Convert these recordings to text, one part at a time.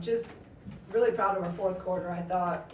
Just really proud of our fourth quarter. I thought,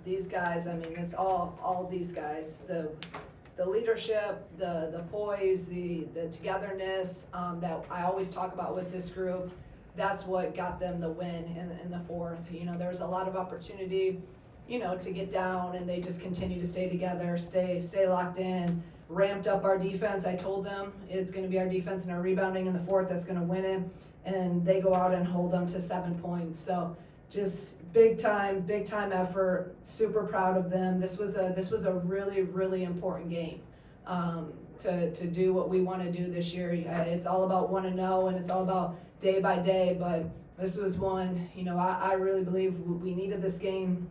these guys, I mean, it's all these guys, the leadership, the poise, the togetherness that I always talk about with this group. That's what got them the win in the fourth. There was a lot of opportunity, to get down, and they just continue to stay together, stay locked in, ramped up our defense. I told them it's going to be our defense and our rebounding in the fourth that's going to win it, and they go out and hold them to 7 points. So just big time effort. Super proud of them. This was a really, really important game to do what we want to do this year. It's all about 1-0, and it's all about day by day, but this was one, I really believe we needed this game.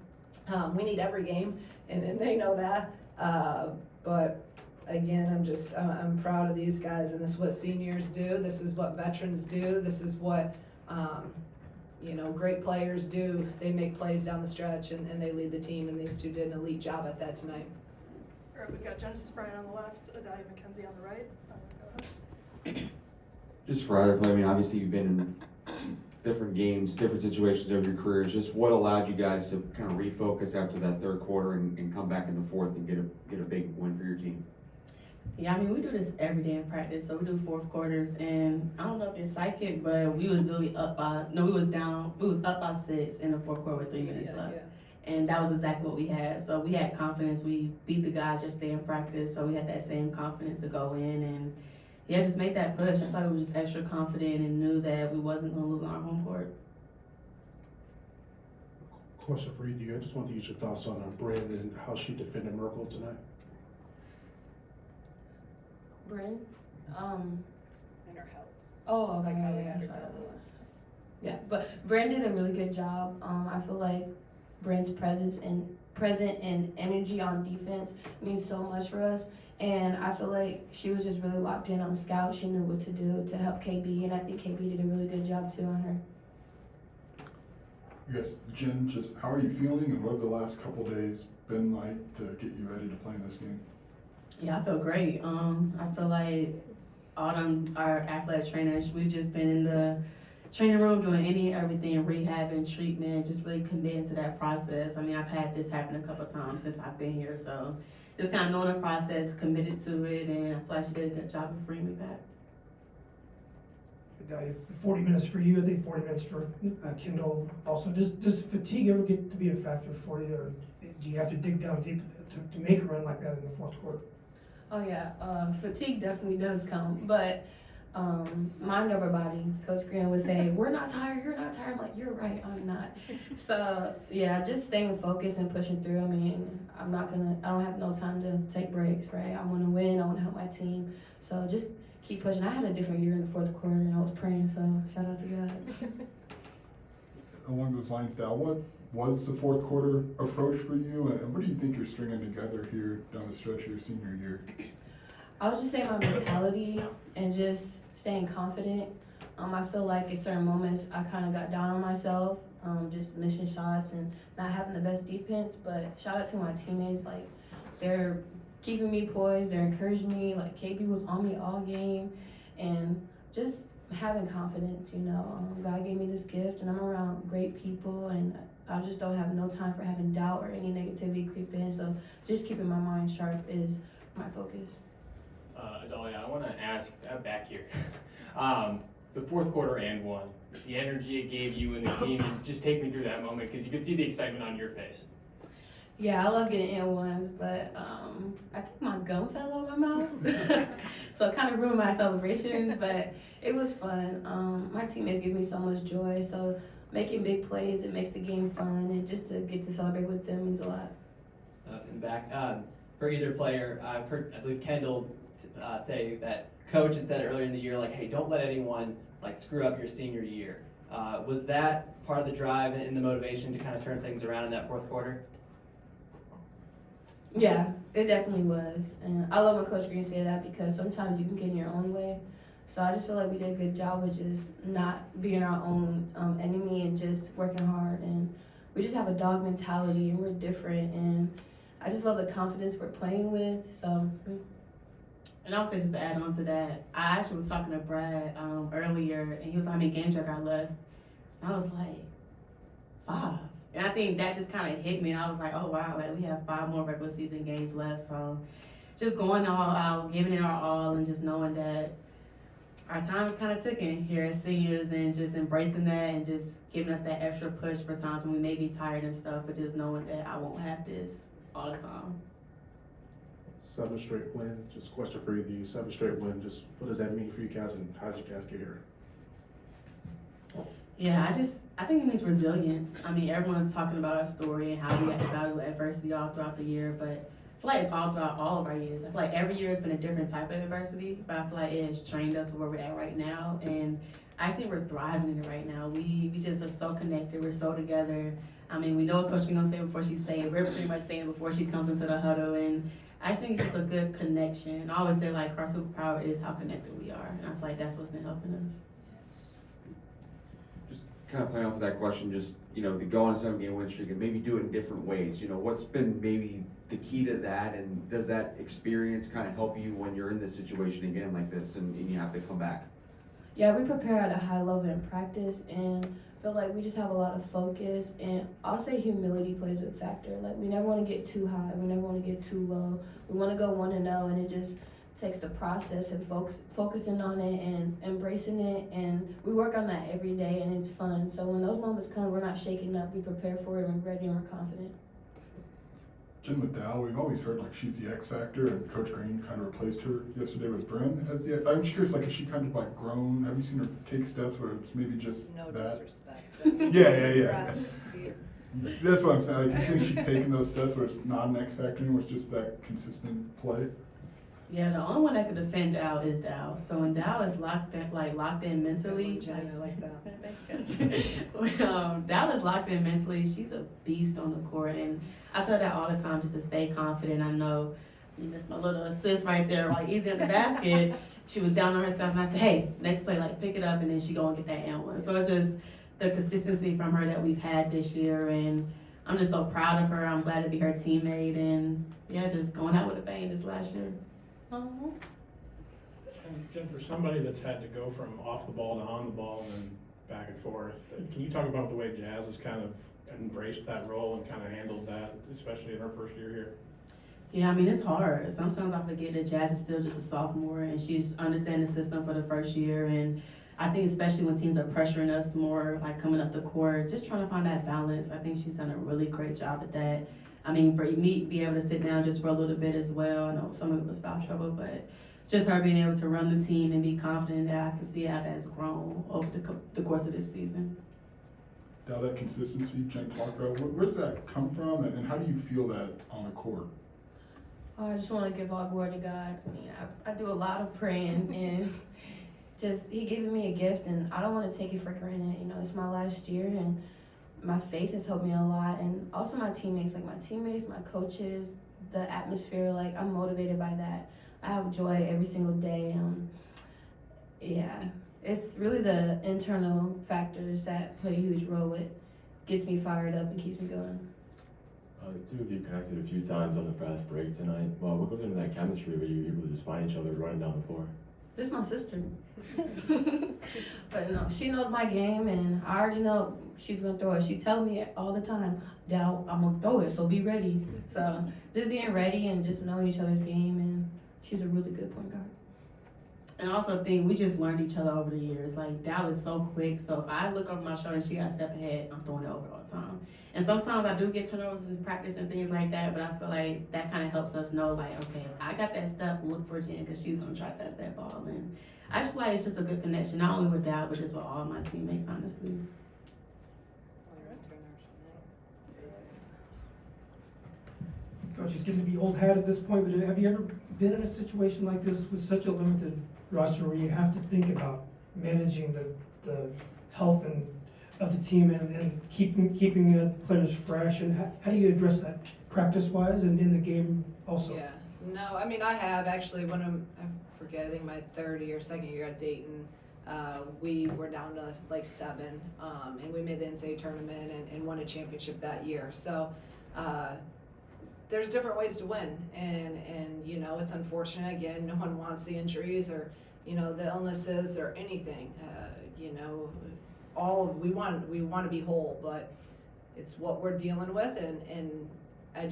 We need every game, and they know that. But again, I'm proud of these guys, and this is what seniors do. This is what veterans do. This is what, great players do. They make plays down the stretch, and they lead the team, and these two did an elite job at that tonight. All right, we've got Genesis Bryant on the left, Adalia McKenzie on the right. Go ahead. Just for either play, I mean, obviously you've been in different games, different situations over your careers. Just what allowed you guys to kind of refocus after that third quarter and come back in the fourth and get a big win for your team? Yeah, I mean, we do this every day in practice. So we do fourth quarters, and I don't know if it's psychic, but we was really up by, no, we was up by 6 in the fourth quarter with 3 minutes left. Yeah. And that was exactly what we had. So we had confidence. We beat the guys yesterday in practice, so we had that same confidence to go in and, yeah, just make that push. I thought we were just extra confident and knew that we wasn't going to lose on our home court. Question for you. I just want to get your thoughts on Bryn and how she defended Merkel tonight. Bryn? And her health. Oh, okay. Like how they Yeah, had her sorry. health. Yeah, but Bryn did a really good job. I feel like Bryn's presence and energy on defense means so much for us. And I feel like she was just really locked in on scout. She knew what to do to help KB, and I think KB did a really good job too on her. Yes, Jen, just how are you feeling, and what have the last couple days been like to get you ready to play in this game? Yeah, I feel great. I feel like our athletic trainers, we've just been in the training room doing everything, rehab and treatment, just really committing to that process. I mean, I've had this happen a couple of times since I've been here, so just kind of knowing the process, committed to it, and I feel like she did a good job of bringing me back. 40 minutes for you, I think 40 minutes for Kendall. Also, does fatigue ever get to be a factor for you, or do you have to dig down deep to make a run like that in the fourth quarter? Oh yeah, fatigue definitely does come, but mind over body. Coach Green would say, "We're not tired. You're not tired." I'm like, "You're right. I'm not." So yeah, just staying focused and pushing through. I mean, I don't have no time to take breaks, right? I want to win. I want to help my team. So just keep pushing. I had a different year in the fourth quarter, and I was praying. So shout out to God. Along those lines, Dal, what was the fourth quarter approach for you, and what do you think you're stringing together here down the stretch of your senior year? I would just say my mentality and just staying confident. I feel like at certain moments I kind of got down on myself, just missing shots and not having the best defense. But shout out to my teammates, like they're keeping me poised, they're encouraging me. Like KB was on me all game, and just having confidence. God gave me this gift, and I'm around great people, and I just don't have no time for having doubt or any negativity creep in. So just keeping my mind sharp is my focus. Adalia, I want to ask back here. The fourth quarter and one, the energy it gave you and the team, just take me through that moment because you could see the excitement on your face. Yeah, I love getting N1s, but I think my gum fell out of my mouth. So it kind of ruined my celebration, but it was fun. My teammates give me so much joy, so making big plays, it makes the game fun, and just to get to celebrate with them means a lot. And back, for either player, I've heard, I believe Kendall say that coach had said earlier in the year, like, hey, don't let anyone like screw up your senior year. Was that part of the drive and the motivation to kind of turn things around in that fourth quarter? Yeah, it definitely was. And I love when Coach Green said that because sometimes you can get in your own way. So I just feel like we did a good job with just not being our own enemy and just working hard. And we just have a dog mentality and we're different. And I just love the confidence we're playing with. So. And I would say just to add on to that, I actually was talking to Brad earlier, and he was like, how many games I got left. I was like, 5. And I think that just kind of hit me. And I was like, oh, wow, like we have 5 more regular season games left. So just going all out, giving it our all, and just knowing that our time is kind of ticking here as seniors, and just embracing that and just giving us that extra push for times when we may be tired and stuff, but just knowing that I won't have this all the time. 7 straight win. Just a question for you. The 7 straight win, just what does that mean for you guys, and how did you guys get here? Yeah, I think it means resilience. I mean, everyone's talking about our story and how we had to battle adversity all throughout the year, but I feel like it's all throughout all of our years. I feel like every year has been a different type of adversity, but I feel like it has trained us for where we're at right now, and I think we're thriving in it right now. We just are so connected, we're so together. I mean, we know what Coach is gonna say before she say it. We're pretty much saying it before she comes into the huddle, and I think it's just a good connection. I always say, like, our superpower is how connected we are, and I feel like that's what's been helping us. Kind of playing off of that question, just, you know, to go on a 7-game win streak and maybe do it in different ways. You know, what's been maybe the key to that, and does that experience kind of help you when you're in this situation again like this and you have to come back? Yeah, we prepare at a high level in practice, and feel like we just have a lot of focus, and I'll say humility plays a factor. Like, we never want to get too high, we never want to get too low. We want to go 1-0, and it just takes the process and focusing on it and embracing it, and we work on that every day, and it's fun. So when those moments come, we're not shaking up, we prepare for it, and we're ready, and we're confident. Jen, with Dal, we've always heard like she's the X factor, and Coach Green kind of replaced her yesterday with Bryn as the. I'm just curious, like, has she kind of like grown? Have you seen her take steps where it's maybe just No that? disrespect. Yeah. Rest here. That's what I'm saying. Like, you think she's taking those steps where it's not an X factor anymore, it's just that consistent play? Yeah, the only one that could defend Dow is Dow. So when Dow is locked in mentally, Jen, I like that. when Dow is locked in mentally, she's a beast on the court, and I tell that all the time, just to stay confident. I know, that's my little assist right there, like easy at the basket. She was down on herself, and I said, hey, next play, like, pick it up, and then she go and get that and one. So it's just the consistency from her that we've had this year, and I'm just so proud of her. I'm glad to be her teammate, and yeah, just going out with a bang this last year. And Jen, for somebody that's had to go from off the ball to on the ball and then back and forth, can you talk about the way Jazz has kind of embraced that role and kind of handled that, especially in her first year here? Yeah, I mean, it's hard. Sometimes I forget that Jazz is still just a sophomore, and she's understanding the system for the first year. And I think especially when teams are pressuring us more, like coming up the court, just trying to find that balance. I think she's done a really great job at that. I mean, for me, be able to sit down just for a little bit as well. I know some of it was foul trouble, but just her being able to run the team and be confident that I can see how that's grown over the course of this season. Now that consistency Jen talked about, where does that come from, and how do you feel that on the court? I just want to give all glory to God. I mean, I do a lot of praying, and just He giving me a gift, and I don't want to take it for granted. You know, it's my last year, and my faith has helped me a lot, and also my teammates, my coaches, the atmosphere. Like, I'm motivated by that. I have joy every single day. Yeah, it's really the internal factors that play a huge role. It gets me fired up and keeps me going. The two of you connected a few times on the fast break tonight. Well, what goes into that chemistry where you're able to just find each other running down the floor? This is my sister. But no, she knows my game, and I already know she's gonna throw it. She tells me all the time, Dal, I'm gonna throw it, so be ready. So just being ready and just knowing each other's game, and she's a really good point guard. And I also think we just learned each other over the years. Like, Dal is so quick, so if I look over my shoulder and she got to step ahead, I'm throwing it over all the time. And sometimes I do get turnovers in practice and things like that, but I feel like that kind of helps us know, like, okay, I got that step, look for Jen, because she's going to try to pass that ball. And I just feel like it's just a good connection, not only with Dal, but just with all my teammates, honestly. Coach is getting to be old hat at this point, but have you ever been in a situation like this with such a limited roster where you have to think about managing the health of the team and keeping the players fresh, and how do you address that practice-wise and in the game also? Yeah, no, I mean, I have actually, when I'm forgetting my third or second year at Dayton, we were down to like 7, and we made the NCAA tournament and won a championship that year. So there's different ways to win, and you know, it's unfortunate. Again, no one wants the injuries or, you know, the illnesses or anything. You know, we want to be whole, but it's what we're dealing with, and I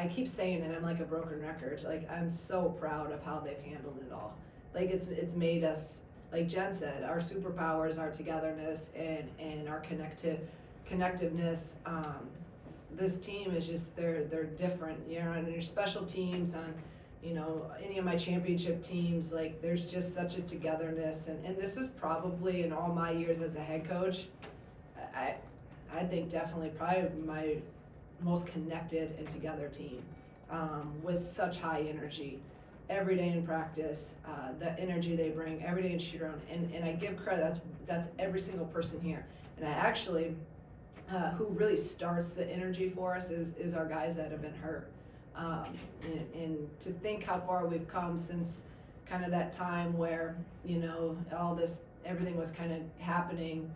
keep saying it, I'm like a broken record. Like, I'm so proud of how they've handled it all. Like, it's made us, like Jen said, our superpowers, our togetherness, and our connectiveness. This team is just, they're different, you know, on your special teams, on, you know, any of my championship teams, like, there's just such a togetherness, and this is probably, in all my years as a head coach, I think definitely probably my most connected and together team, with such high energy every day in practice, the energy they bring every day in shoot around, and I give credit, that's every single person here. And I actually, who really starts the energy for us is our guys that have been hurt. And to think how far we've come since kind of that time where, you know, everything was kind of happening.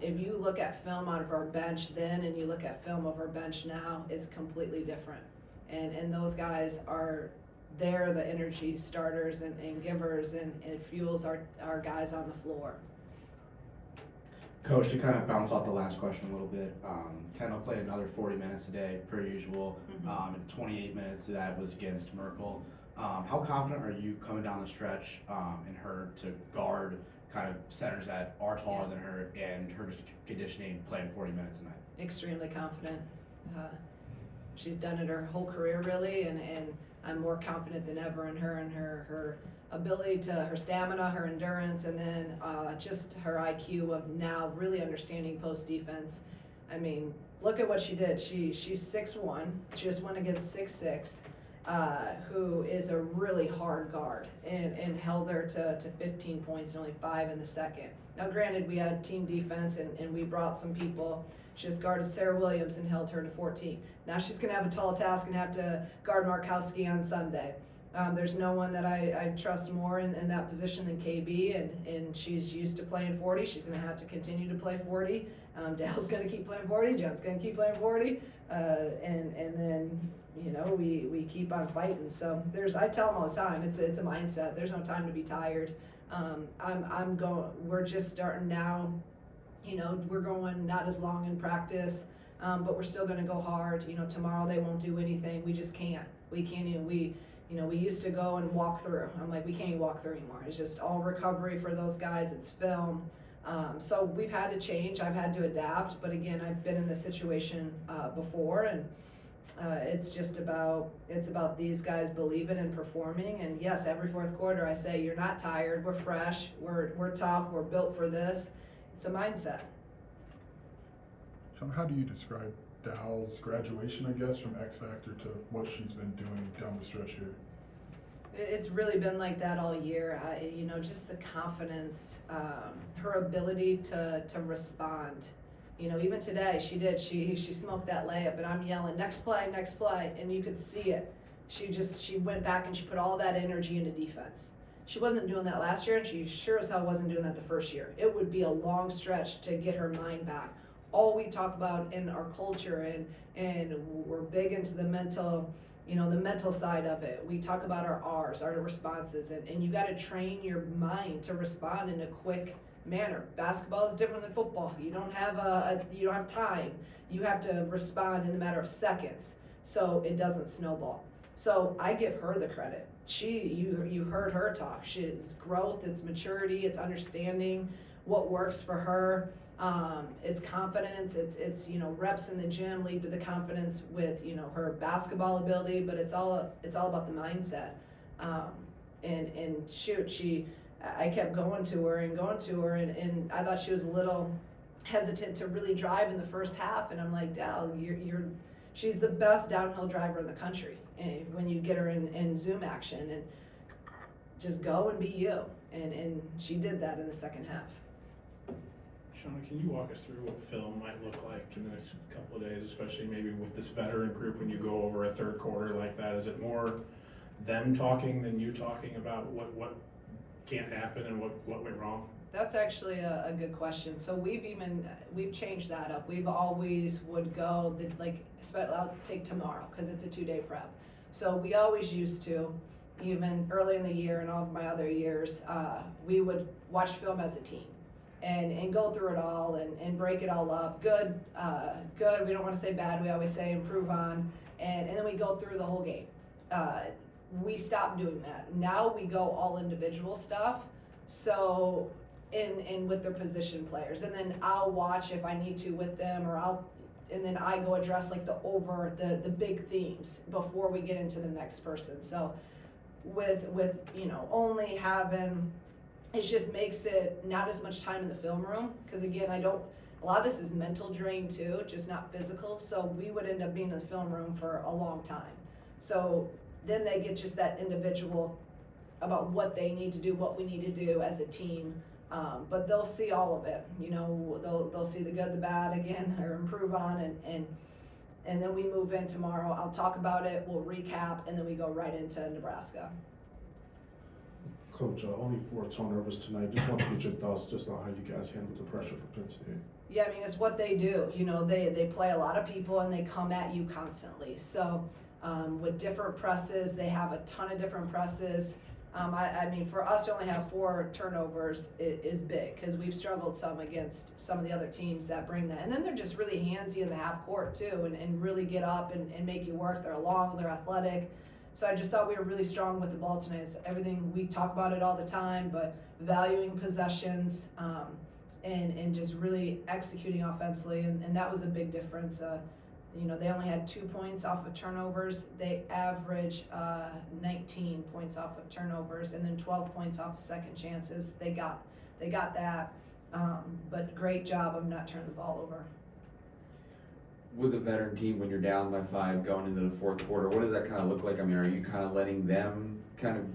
If you look at film out of our bench then and you look at film of our bench now, it's completely different. And those guys they're the energy starters and givers, and it fuels our guys on the floor. Coach, to kind of bounce off the last question a little bit, Kendall played another 40 minutes today, per usual, and 28 minutes of that was against Merkel. How confident are you coming down the stretch in her to guard kind of centers that are taller than her, and her just conditioning playing 40 minutes a night? Extremely confident. She's done it her whole career, really, and I'm more confident than ever in her and her ability to, her stamina, her endurance, and then just her IQ of now really understanding post defense. I mean, look at what she did. She's 6'1", she just went against 6'6", who is a really hard guard, and held her to 15 points, only 5 in the second. Now granted, we had team defense and we brought some people. She just guarded Sarah Williams and held her to 14. Now she's going to have a tall task and have to guard Markowski on Sunday. There's no one that I trust more in that position than KB, and she's used to playing 40. She's going to have to continue to play 40. Dale's going to keep playing 40. Jen's going to keep playing 40. And then, you know, we keep on fighting. So I tell them all the time, it's a mindset. There's no time to be tired. We're just starting now. You know, we're going not as long in practice, but we're still going to go hard. You know, tomorrow they won't do anything. We just can't. We can't even. We used to go and walk through. I'm like, we can't even walk through anymore. It's just all recovery for those guys. It's film. So we've had to change. I've had to adapt. But again, I've been in this situation before, and it's about these guys believing and performing. And yes, every fourth quarter I say, you're not tired. We're fresh. We're tough. We're built for this. It's a mindset. Shauna, how do you describe Dow's graduation, I guess, from X Factor to what she's been doing down the stretch here? It's really been like that all year. Just the confidence, her ability to respond. You know, even today she smoked that layup, and I'm yelling, next play, and you could see it. She went back and she put all that energy into defense. She wasn't doing that last year, and she sure as hell wasn't doing that the first year. It would be a long stretch to get her mind back. All we talk about in our culture, and we're big into the mental, the mental side of it. We talk about our R's, our responses, and you got to train your mind to respond in a quick manner. Basketball is different than football. You don't have time. You have to respond in a matter of seconds, so it doesn't snowball. So I give her the credit. You heard her talk. It's growth, it's maturity, it's understanding what works for her. It's confidence. It's reps in the gym lead to the confidence with her basketball ability, but it's all about the mindset. I kept going to her, and I thought she was a little hesitant to really drive in the first half, and I'm like, Dal, she's the best downhill driver in the country. And when you get her in zoom action, and just go and be you, and she did that in the second half. Shauna, can you walk us through what film might look like in the next couple of days, especially maybe with this veteran group when you go over a third quarter like that? Is it more them talking than you talking about what can't happen and what went wrong? That's actually a good question. So we've changed that up. We've always would go, I'll take tomorrow because it's a 2-day prep. So we always used to, even early in the year and all of my other years, we would watch film as a team. and go through it all and break it all up. Good, we don't wanna say bad, we always say improve on, and then we go through the whole game. We stopped doing that. Now we go all individual stuff, so, in with their position players, and then I'll watch if I need to with them, and then I go address like the big themes before we get into the next person. So with only having, it just makes it not as much time in the film room, because again, a lot of this is mental drain too, just not physical, so we would end up being in the film room for a long time. So then they get just that individual about what they need to do, what we need to do as a team. But they'll see all of it, they'll see the good, the bad again, or improve on, and then we move in tomorrow. I'll talk about it, we'll recap, and then we go right into Nebraska. Coach, only 4 turnovers tonight. Just want to get your thoughts just on how you guys handled the pressure for Penn State. Yeah, I mean, it's what they do. They play a lot of people and they come at you constantly. So with different presses, they have a ton of different presses. I mean, for us to only have 4 turnovers is big, because we've struggled some against some of the other teams that bring that. And then they're just really handsy in the half court too, and really get up and make you work. They're long, they're athletic. So I just thought we were really strong with the ball tonight. It's everything, we talk about it all the time, but valuing possessions, and just really executing offensively, and that was a big difference. They only had 2 points off of turnovers. They average 19 points off of turnovers, and then 12 points off of second chances. They got that, but great job of not turning the ball over. With a veteran team, when you're down by 5 going into the fourth quarter, what does that kind of look like? I mean, are you kind of letting them kind of,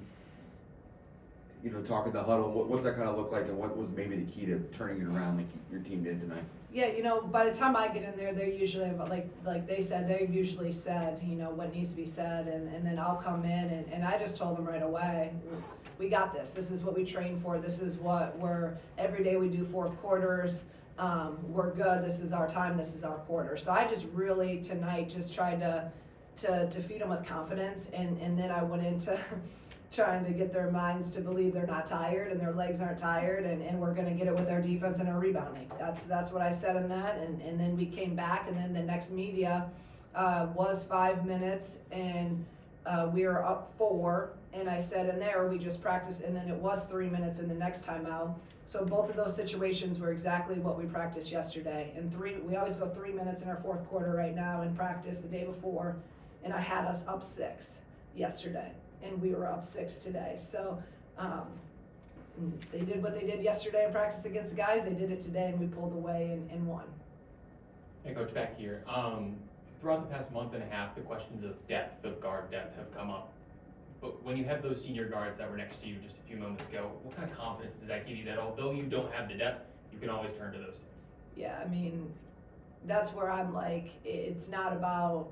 talk in the huddle? What's that kind of look like, and what was maybe the key to turning it around like your team did tonight? Yeah, by the time I get in there, they're usually, like they said, they've usually said, what needs to be said, and then I'll come in, and I just told them right away, we got this. This is what we train for. This is what every day we do fourth quarters. We're good. This is our time. This is our quarter. So I just really tonight just tried to feed them with confidence, and then I went into trying to get their minds to believe they're not tired and their legs aren't tired, and we're going to get it with our defense and our rebounding. That's what I said in that, and then we came back, and then the next media was 5 minutes, and we were up 4, and I said in there we just practiced, and then it was 3 minutes in the next timeout. So both of those situations were exactly what we practiced yesterday. And we always go 3 minutes in our fourth quarter right now in practice the day before, and I had us up 6 yesterday, and we were up 6 today. So they did what they did yesterday in practice against the guys. They did it today, and we pulled away and won. Hey, Coach, back here. Throughout the past month and a half, the questions of depth, of guard depth, have come up. But when you have those senior guards that were next to you just a few moments ago, what kind of confidence does that give you that although you don't have the depth, you can always turn to those? Yeah, I mean, that's where I'm like, it's not about,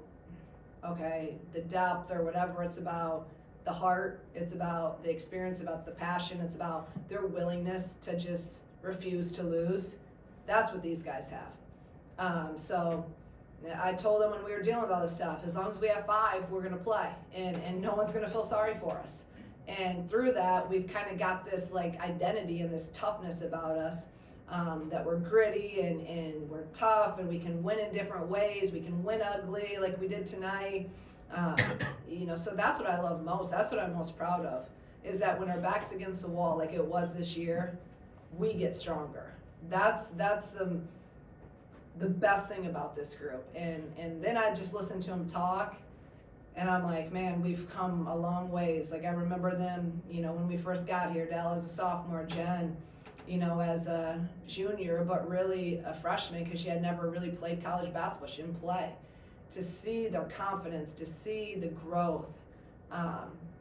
okay, the depth or whatever. It's about the heart. It's about the experience, about the passion. It's about their willingness to just refuse to lose. That's what these guys have. So I told them when we were dealing with all this stuff, as long as we have 5, we're going to play, and no one's going to feel sorry for us. And through that, we've kind of got this like identity and this toughness about us, that we're gritty and we're tough, and we can win in different ways. We can win ugly like we did tonight. So that's what I love most. That's what I'm most proud of, is that when our back's against the wall like it was this year, we get stronger. That's the best thing about this group. And then I just listen to them talk, and I'm like, man, we've come a long ways. Like I remember them, when we first got here, Dell as a sophomore, Jen, as a junior, but really a freshman, because she had never really played college basketball. She didn't play. To see their confidence, to see the growth,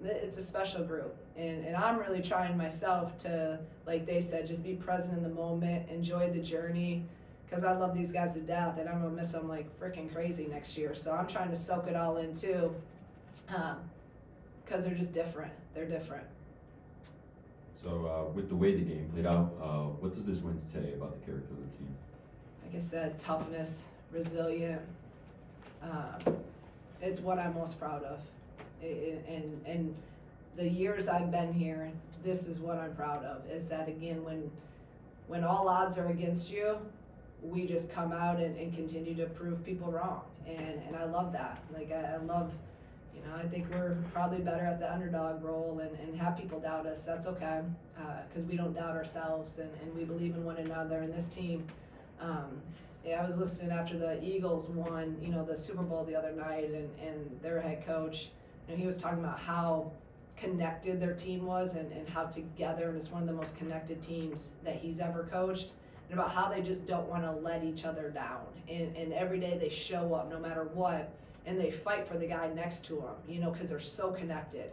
it's a special group. And I'm really trying myself to, like they said, just be present in the moment, enjoy the journey, because I love these guys to death, and I'm going to miss them like freaking crazy next year. So I'm trying to soak it all in too, because they're just different. They're different. So with the way the game played out, what does this win say about the character of the team? Like I said, toughness, resilient. It's what I'm most proud of. And the years I've been here, this is what I'm proud of, is that again, when all odds are against you, we just come out and continue to prove people wrong. And I love that. Like, I love, you know, I think we're probably better at the underdog role and have people doubt us. That's okay, because we don't doubt ourselves, and we believe in one another. And this team, I was listening after the Eagles won, you know, the Super Bowl the other night, and their head coach, you know, he was talking about how connected their team was and how together, and it's one of the most connected teams that he's ever coached, and about how they just don't want to let each other down. And every day they show up no matter what, and they fight for the guy next to them, you know, because they're so connected.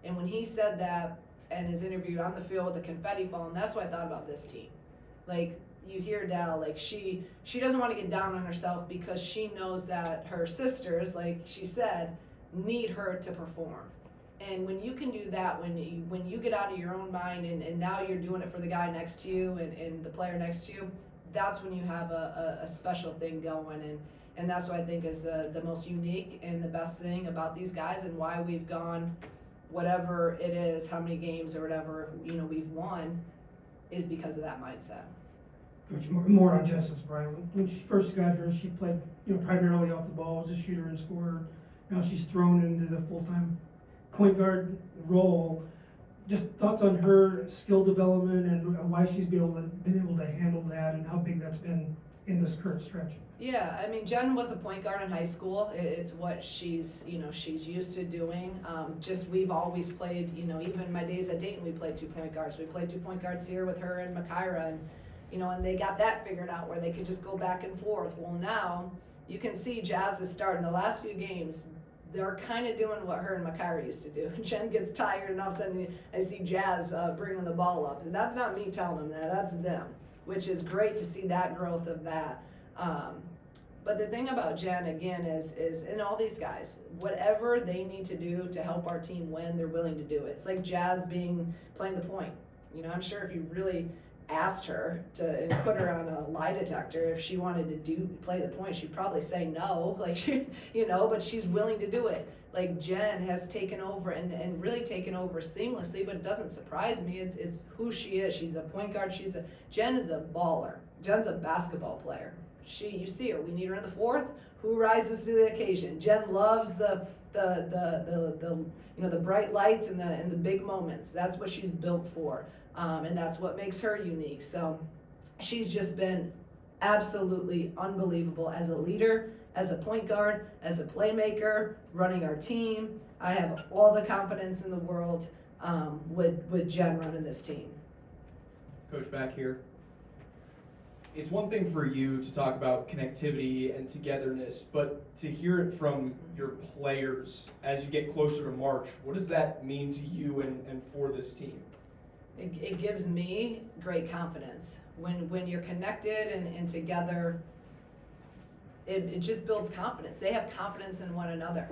And when he said that in his interview on the field with the confetti falling, that's what I thought about this team. Like, you hear Dal, like she doesn't want to get down on herself because she knows that her sisters, like she said, need her to perform. And when you can do that, when you get out of your own mind and now you're doing it for the guy next to you and the player next to you, that's when you have a special thing going. And that's what I think is the most unique and the best thing about these guys, and why we've gone whatever it is, how many games or whatever, you know, we've won, is because of that mindset. Coach, more on Genesis Bryant. When she first got here, she played, you know, primarily off the ball as a shooter and scorer. Now she's thrown into the full-time point guard role. Just thoughts on her skill development and why she's been able to handle that, and how big that's been in this current stretch. Yeah, I mean, Jen was a point guard in high school. It's what she's used to doing. Just we've always played, you know, even my days at Dayton, we played 2 point guards. We played 2 point guards here with her and Makira, and you know, and they got that figured out where they could just go back and forth. Well, now you can see Jazz is starting. The last few games, they're kind of doing what her and Makira used to do. Jen gets tired, and all of a sudden I see Jazz bringing the ball up. And that's not me telling them that, that's them, which is great to see that growth of that. But the thing about Jen, again, is and all these guys, whatever they need to do to help our team win, they're willing to do it. It's like Jazz playing the point. You know, I'm sure if you really asked her and put her on a lie detector, if she wanted to play the point, she'd probably say no, like, you know, but she's willing to do it. Like, Jen has taken over and really taken over seamlessly, but it doesn't surprise me. It's who she is. She's a point guard. Jen is a baller. Jen's a basketball player. You see her. We need her in the fourth. Who rises to the occasion? Jen loves the you know, the bright lights and the big moments. That's what she's built for. And that's what makes her unique. So she's just been absolutely unbelievable as a leader, as a point guard, as a playmaker, running our team. I have all the confidence in the world with Jen running this team. Coach, back here. It's one thing for you to talk about connectivity and togetherness, but to hear it from your players as you get closer to March, what does that mean to you and for this team? It gives me great confidence. When you're connected and together, it just builds confidence. They have confidence in one another.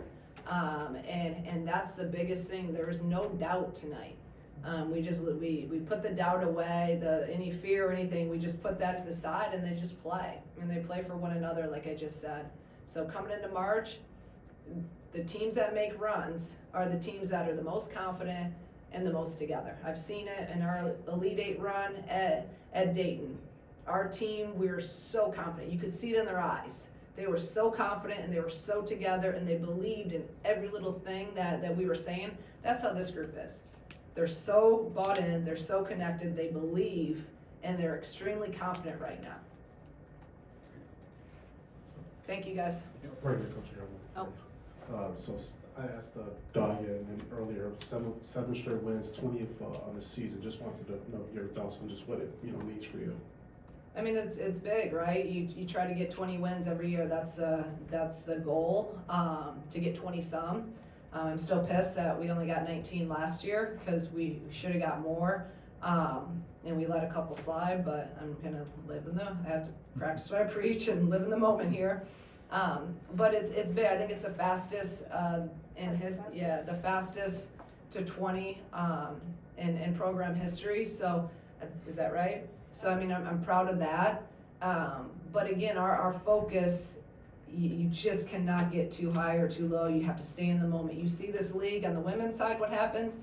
And that's the biggest thing. There is no doubt tonight. We put the doubt away, any fear or anything, we just put that to the side, and they just play. And they play for one another, like I just said. So coming into March, the teams that make runs are the teams that are the most confident and the most together. I've seen it in our Elite 8 run at Dayton. Our team, we were so confident. You could see it in their eyes. They were so confident, and they were so together, and they believed in every little thing that we were saying. That's how this group is. They're so bought in, they're so connected, they believe, and they're extremely confident right now. Thank you, guys. Right here, Coach Harold. So I asked Dahlia earlier, seven straight wins, 20th on the season. Just wanted to know your thoughts on just what it means for you. I mean, it's big, right? You try to get 20 wins every year. That's the goal, to get 20 some. I'm still pissed that we only got 19 last year because we should have got more, and we let a couple slide. But I'm gonna I have to practice what I preach and live in the moment here. But it's big. I think it's the fastest the fastest to 20 in program history. So is that right? So I mean, I'm proud of that. But again, our focus. You just cannot get too high or too low. You have to stay in the moment. You see this league on the women's side, what happens?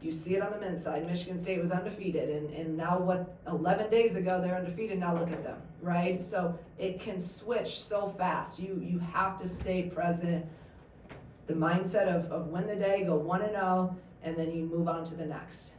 You see it on the men's side. Michigan State was undefeated, and now what, 11 days ago, they're undefeated, now look at them, right? So it can switch so fast. You have to stay present. The mindset of win the day, go 1-0, and then you move on to the next.